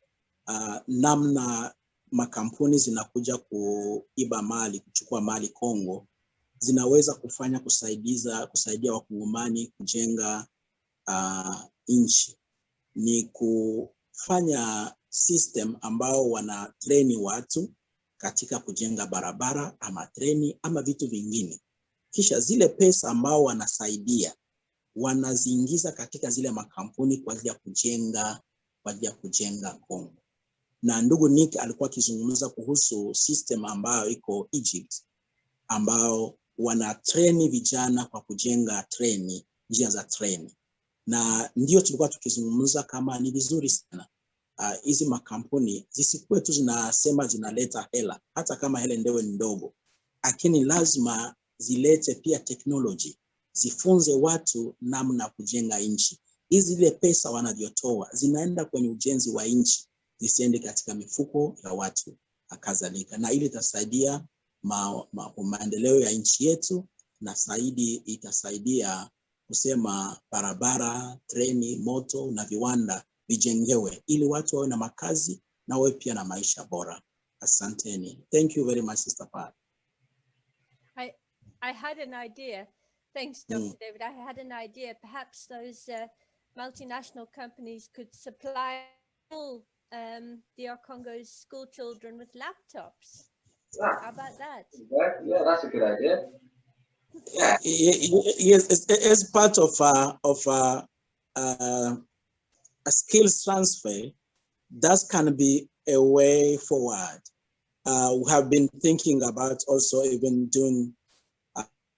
namna makampuni zinakuja kuiba mali, kuchukua mali Congo, zinaweza kufanya kusaidia wakongomani kujenga nchi. Ni kufanya system ambao wana treni watu katika kujenga barabara ama treni ama vitu vingine. Kisha zile pesa ambao wanasaidia wanaziingiza katika zile makampuni kwa ajili ya kujenga Congo. Na ndugu Nick alikuwa akizungumza kuhusu system ambayo iko Egypt, ambao wana treni vijana kwa kujenga treni, njia za treni. Na ndio tulikuwa tukizungumza kama ni vizuri sana hizi makampuni zisikuwe tu zinasema zinaleta hela, hata kama hela ndewe ni ndogo, lakini lazima zilete pia technology, zifunze watu namna kujenga nchi. Zile pesa wanavyotoa zinaenda kwenye ujenzi wa nchi, zisiende katika mifuko ya watu kadhalika, na ili itasaidia maendeleo ya nchi yetu, na zaidi itasaidia kusema barabara, treni, moto na viwanda vijengewe ili watu wawe na makazi na wawe pia na maisha bora. Asanteni. Thank you very much, Sister Pat. I had an idea. Thanks, Dr. David. I had an idea. Perhaps those multinational companies could supply all DR Congo's school children with laptops. Yeah. How about that? Yeah, that's a good idea. Yeah, yes, as part of a skills transfer, that can be a way forward. We have been thinking about also even doing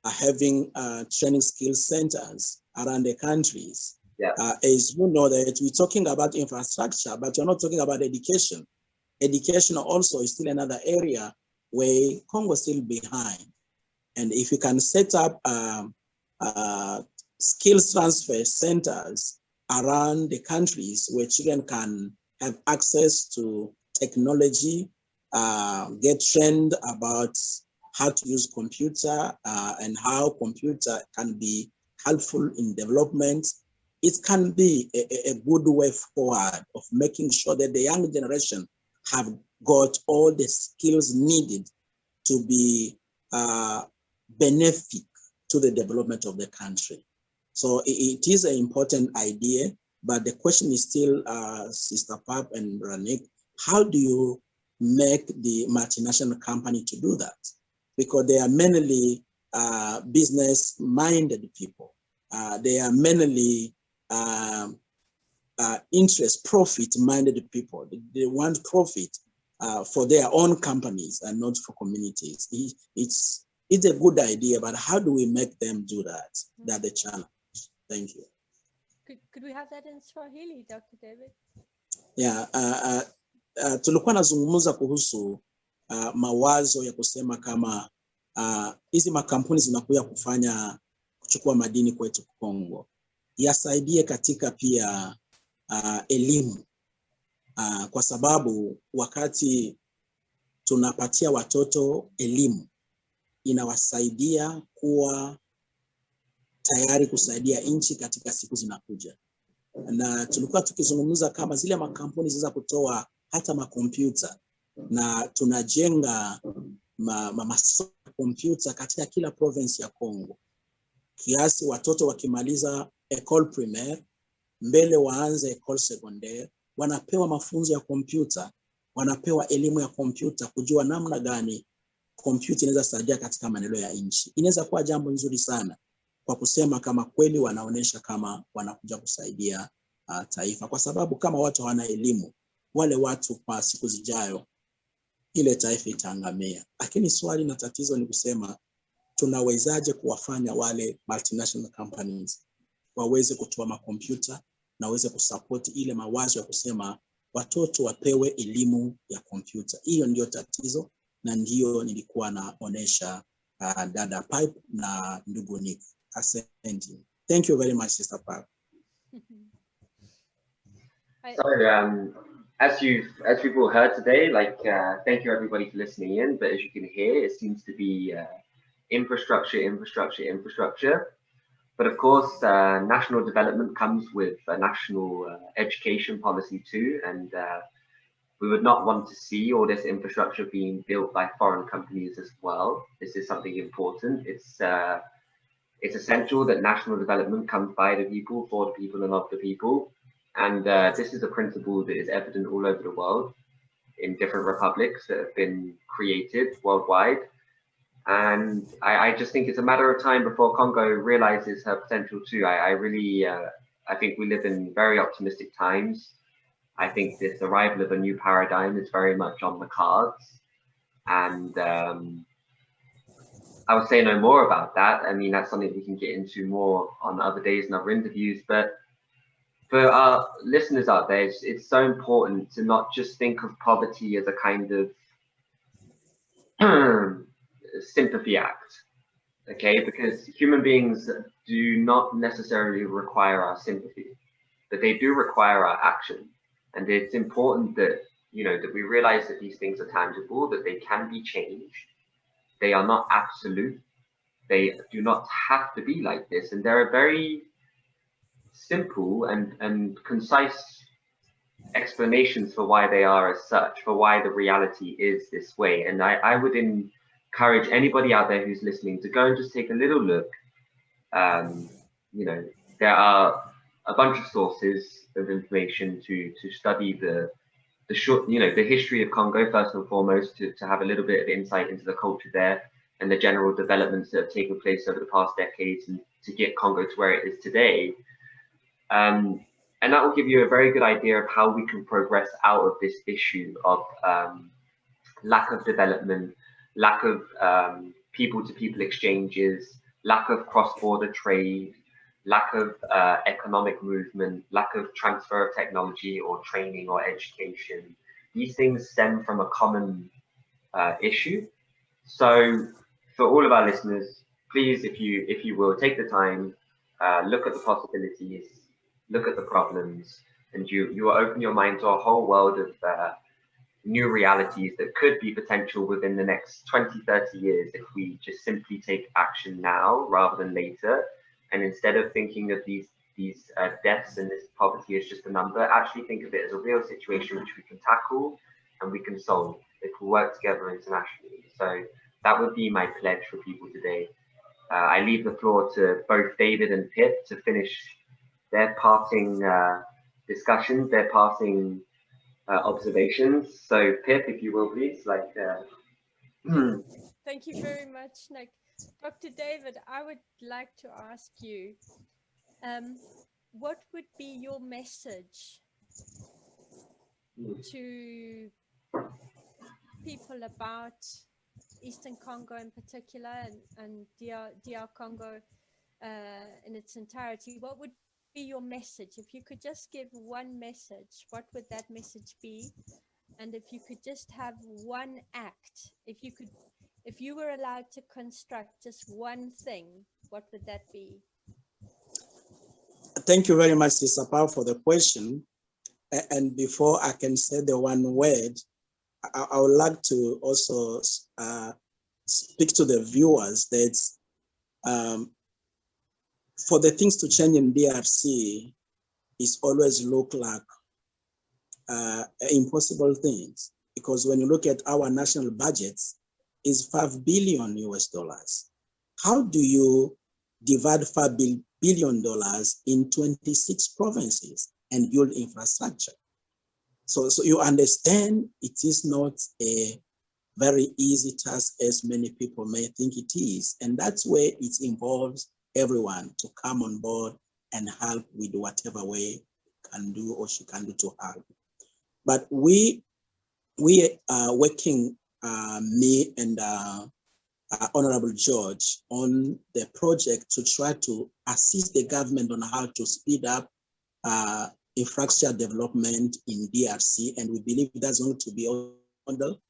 having training skills centers around the countries. Yeah. As you know that we're talking about infrastructure, but you're not talking about education. Education also is still another area where Congo is still behind. And if you can set up skills transfer centers around the countries where children can have access to technology, get trained about how to use computer and how computer can be helpful in development, it can be a good way forward of making sure that the young generation have got all the skills needed to be benefic to the development of the country. So it is an important idea, but the question is still, Sister Pap and Ranik, how do you make the multinational company to do that? Because they are mainly business-minded people. They are mainly profit-minded people. They want profit for their own companies and not for communities. It's a good idea, but how do we make them do that? That's the challenge. Thank you. Could we have that in Swahili, Dr. David? Yeah, tulikuwa nazungumza kuhusu mawazo ya kusema kama hizi makampuni zinakuja kuchukua madini kwetu Kongo, yasaidie katika pia elimu, kwa sababu wakati tunapatia watoto elimu inawasaidia kuwa tayari kusaidia nchi katika siku zinakuja. Na tulikuwa tukizungumza kama zile makampuni zinaweza kutoa hata makompyuta, na tunajenga masomo ya kompyuta katika kila province ya Congo, kiasi watoto wakimaliza école primaire mbele waanze école secondaire wanapewa mafunzo ya kompyuta, wanapewa elimu ya kompyuta, kujua namna gani kompyuta inaweza saidia katika maendeleo ya nchi. Inaweza kuwa jambo nzuri sana kwa kusema kama kweli wanaonesha kama wanakuja kusaidia taifa, kwa sababu kama watu hawana elimu, wale watu kwa siku zijayo ile taifa itaangamia. Lakini swali na tatizo ni kusema tunawezaje kuwafanya wale multinational companies waweze kutoa makompyuta na waweze kusupport ile mawazo ya kusema watoto wapewe elimu ya kompyuta. Hiyo ndio tatizo, na ndio nilikuwa naonesha dada Pipe na ndugu Nick. Asante. Thank you very much, Sister Pipe. So as we've all heard today, like thank you everybody for listening in, but as you can hear, it seems to be infrastructure. But of course, national development comes with a national education policy too, and we would not want to see all this infrastructure being built by foreign companies as well. This is something important. It's essential that national development comes by the people, for the people, and of the people. And this is a principle that is evident all over the world in different republics that have been created worldwide. And I just think it's a matter of time before Congo realizes her potential too. I think we live in very optimistic times. I think this arrival of a new paradigm is very much on the cards. And I would say no more about that. I mean, that's something we can get into more on other days and other interviews. But for our listeners out there, it's so important to not just think of poverty as a kind of sympathy act, okay? Because human beings do not necessarily require our sympathy, but they do require our action. And it's important that, you know, that we realize that these things are tangible, that they can be changed. They are not absolute. They do not have to be like this. And there are very simple and concise explanations for why they are as such, for why the reality is this way. And I would encourage anybody out there who's listening to go and just take a little look. You know, there are a bunch of sources of information to study the short, you know, the history of Congo first and foremost, to have a little bit of insight into the culture there and the general developments that have taken place over the past decades, and to get Congo to where it is today. And that will give you a very good idea of how we can progress out of this issue of lack of development, lack of people-to-people exchanges, lack of cross-border trade, lack of economic movement, lack of transfer of technology or training or education. These things stem from a common issue. So for all of our listeners, please, if you will, take the time, look at the possibilities, look at the problems, and you will open your mind to a whole world of new realities that could be potential within the next 20, 30 years if we just simply take action now rather than later. And instead of thinking of these deaths and this poverty as just a number, actually think of it as a real situation which we can tackle and we can solve if we work together internationally. So that would be my pledge for people today. I leave the floor to both David and Pip to finish their parting discussions, their parting observations. So Pip, if you will, please. Thank you very much, Nick. Dr. David, I would like to ask you, what would be your message to people about Eastern Congo in particular, and D.R. Congo in its entirety? What would be your message? If you could just give one message, what would that message be? And if you could just have one act, if you were allowed to construct just one thing, what would that be? Thank you very much, Sister Pao, for the question. And before I can say the one word, I would like to also speak to the viewers that for the things to change in D.R.C. is always look like impossible things, because when you look at our national budgets, is $5 billion US. How do you divide $5 billion in 26 provinces and build infrastructure? So you understand it is not a very easy task as many people may think it is. And that's where it involves everyone to come on board and help with whatever way can do or she can do to help. But we are working, me and Honorable George, on the project to try to assist the government on how to speed up infrastructure development in D.R.C. And we believe that's going to be model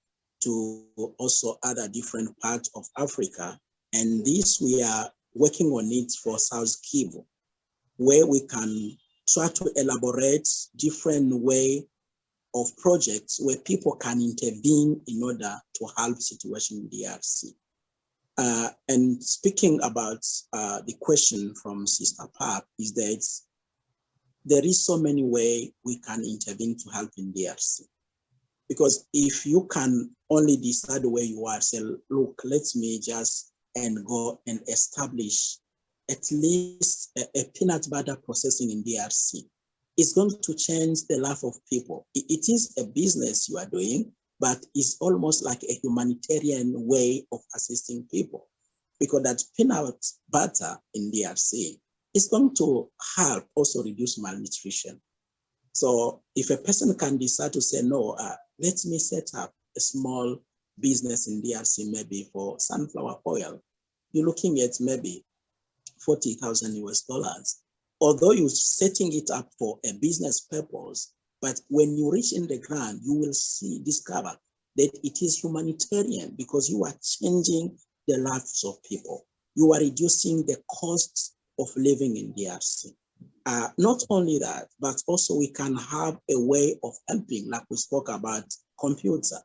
to also other different parts of Africa. And this, we are working on it for South Kivu, where we can try to elaborate different way of projects where people can intervene in order to help situation in D.R.C. And speaking about the question from Sister Pap is that there is so many ways we can intervene to help in D.R.C. Because if you can only decide where you are, say, look, let me just and go and establish at least a peanut butter processing in D.R.C. It's going to change the life of people. It is a business you are doing, but it's almost like a humanitarian way of assisting people, because that peanut butter in D.R.C. is going to help also reduce malnutrition. So if a person can decide to say, no, let me set up a small business in D.R.C. maybe for sunflower oil, you're looking at maybe $40,000. Although you're setting it up for a business purpose, but when you reach in the ground, you will discover that it is humanitarian, because you are changing the lives of people. You are reducing the costs of living in D.R.C. Not only that, but also we can have a way of helping, like we spoke about computer.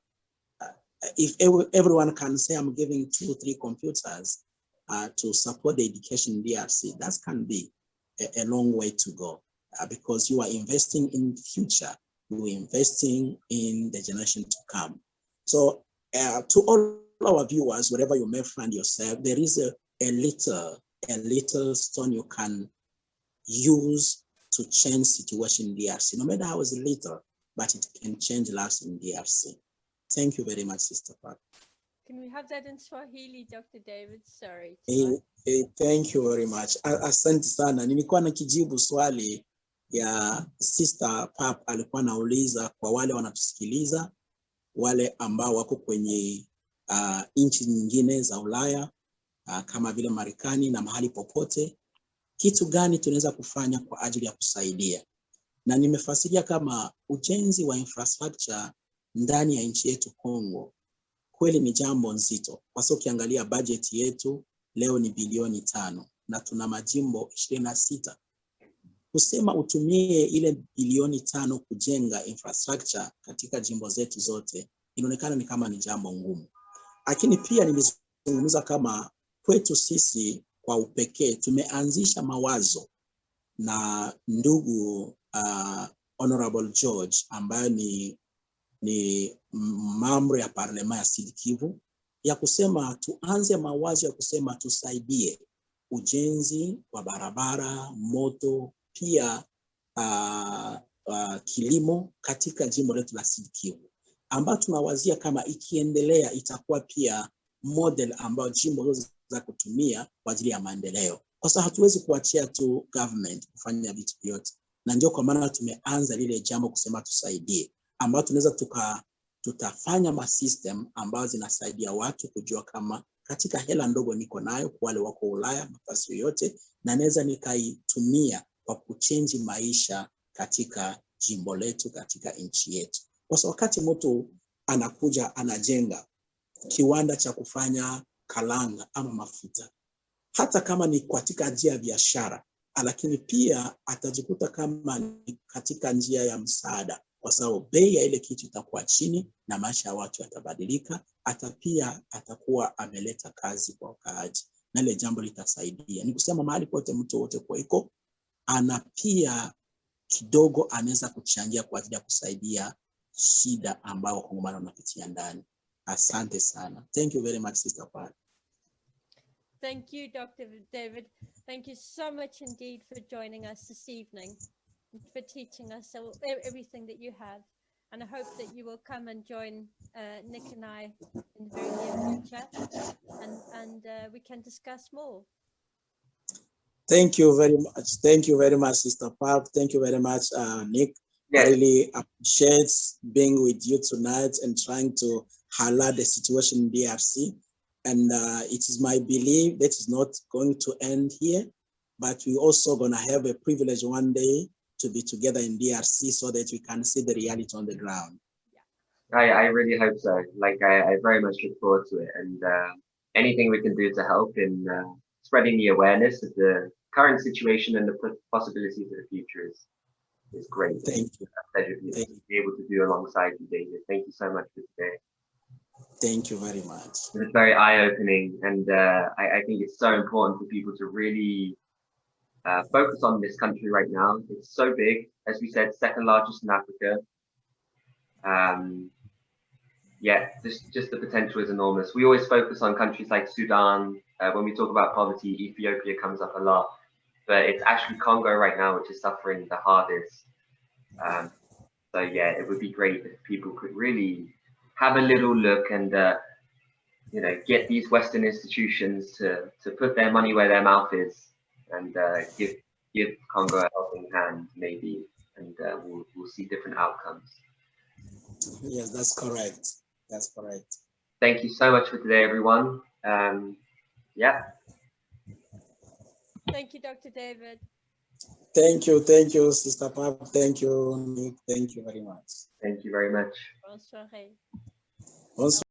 If everyone can say, I'm giving 2 or 3 computers to support the education in D.R.C., that can be a long way to go, because you are investing in the future, you are investing in the generation to come. So to all our viewers, wherever you may find yourself, there is a little stone you can use to change situation in D.R.C. No matter how it's little, but it can change lives in D.R.C. Thank you very much, Sister Pat. Can we have that in Swahili, Dr. David? Sorry. Thank you very much. Asante sana. Nilikuwa nakijibu swali ya Sister Pap alikuwa anauliza kwa wale wanatusikiliza, wale ambao wako kwenye nchi nyingine za Ulaya kama vile Marekani na mahali popote, kitu gani tunaweza kufanya kwa ajili ya kusaidia. Na nimefasiria kama ujenzi wa infrastructure ndani ya nchi yetu Congo kweli ni jambo nzito. Kwa sababu ukiangalia budget yetu leo ni bilioni 5 na tuna majimbo 26. Kusema utumie ile bilioni 5 kujenga infrastructure katika jimbo zetu zote inaonekana ni kama ni jambo ngumu. Lakini pia nilizungumza kama kwetu sisi kwa upekee tumeanzisha mawazo na ndugu Honorable George ambaye ni mambo ya parlema ya Sud Kivu, ya kusema tuanze mawazo ya kusema tusaidie ujenzi wa barabara, moto, pia kilimo katika jimbo letu la Sud Kivu, ambayo tunawazia kama ikiendelea itakuwa pia model ambayo jimbo zote za kutumia kwa ajili ya maendeleo, kwa sababu hatuwezi kuachia tu government kufanya vitu vyote. Na ndio kwa maana tumeanza lile jambo kusema tusaidie, ambao tunaweza tutafanya ma system ambazo zinasaidia watu kujua kama katika hela ndogo niko nayo kwa wale wako Ulaya nafasi yoyote, na naweza nikaitumia kwa kuchange maisha katika jimbo letu, katika nchi yetu. Kwa sababu wakati mtu anakuja anajenga kiwanda cha kufanya kalanga ama mafuta, hata kama ni katika njia ya biashara, lakini pia atajikuta kama ni katika njia ya msaada, kwa sababu bei ya ile kitu itakuwa chini na maisha ya watu yatabadilika, hata pia atakuwa ameleta kazi kwa wakaaji, na ile jambo litasaidia. Ni kusema mahali pote mtu wote kwa iko ana pia kidogo anaweza kuchangia kwa ajili ya kusaidia shida ambao Wakongomani wanapitia ndani. Asante sana. Thank you very much, Sister Pat. Thank you, Dr. David. Thank you so much indeed for joining us this evening, for teaching us everything that you have. And I hope that you will come and join Nick and I in the very near future, and we can discuss more. Thank you very much. Thank you very much, Sister Pap. Thank you very much, Nick. Yes. I really appreciate being with you tonight and trying to highlight the situation in D.R.C. And it is my belief that it's not going to end here, but we're also going to have a privilege one day to be together in D.R.C. so that we can see the reality on the ground. I really hope so. Like, I very much look forward to it. And anything we can do to help in spreading the awareness of the current situation and the possibilities of the future is great. Thank you. It's a pleasure to be able to do alongside you, David. Thank you so much for today. Thank you very much. It's very eye-opening, and I think it's so important for people to really focus on this country right now. It's so big, as we said, second largest in Africa. Yeah, just the potential is enormous. We always focus on countries like Sudan. When we talk about poverty, Ethiopia comes up a lot, but it's actually Congo right now which is suffering the hardest. So yeah, it would be great if people could really have a little look and get these Western institutions to put their money where their mouth is, and give Congo a helping hand, maybe, and we'll see different outcomes. Yes, that's correct. That's correct. Thank you so much for today, everyone. Yeah. Thank you, Dr. David. Thank you, Sister Pap. Thank you, Nick. Thank you very much. Thank you very much. Bonne soirée. Bonsoir.